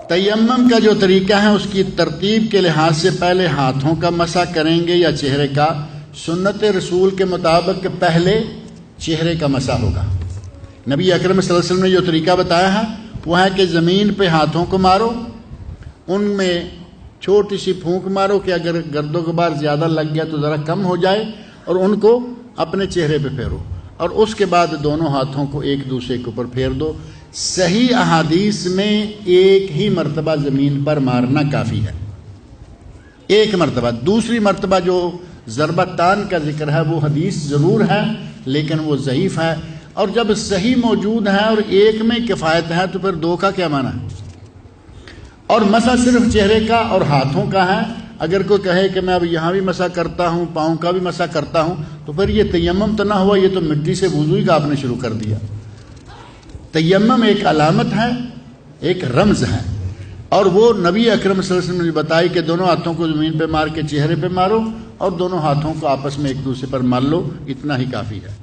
تیمم کا جو طریقہ ہے اس کی ترتیب کے لحاظ سے پہلے ہاتھوں کا مسح کریں گے یا چہرے کا؟ سنت رسول کے مطابق پہلے چہرے کا مسح ہوگا۔ نبی اکرم صلی اللہ علیہ وسلم نے جو طریقہ بتایا ہے وہ ہے کہ زمین پہ ہاتھوں کو مارو، ان میں چھوٹی سی پھونک مارو کہ اگر گرد و غبار زیادہ لگ گیا تو ذرا کم ہو جائے، اور ان کو اپنے چہرے پہ پھیرو، اور اس کے بعد دونوں ہاتھوں کو ایک دوسرے کے اوپر پھیر دو۔ صحیح احادیث میں ایک ہی مرتبہ زمین پر مارنا کافی ہے، ایک مرتبہ۔ دوسری مرتبہ جو ضربتان کا ذکر ہے وہ حدیث ضرور ہے لیکن وہ ضعیف ہے، اور جب صحیح موجود ہے اور ایک میں کفایت ہے تو پھر دو کا کیا معنی ہے؟ اور مسح صرف چہرے کا اور ہاتھوں کا ہے۔ اگر کوئی کہے کہ میں اب یہاں بھی مسح کرتا ہوں، پاؤں کا بھی مسح کرتا ہوں، تو پھر یہ تیمم تو نہ ہوا، یہ تو مٹی سے وضوئی کا آپ نے شروع کر دیا۔ تیمم ایک علامت ہے، ایک رمز ہے، اور وہ نبی اکرم صلی اللہ علیہ وسلم نے بتائی کہ دونوں ہاتھوں کو زمین پہ مار کے چہرے پہ مارو اور دونوں ہاتھوں کو آپس میں ایک دوسرے پر مال لو، اتنا ہی کافی ہے۔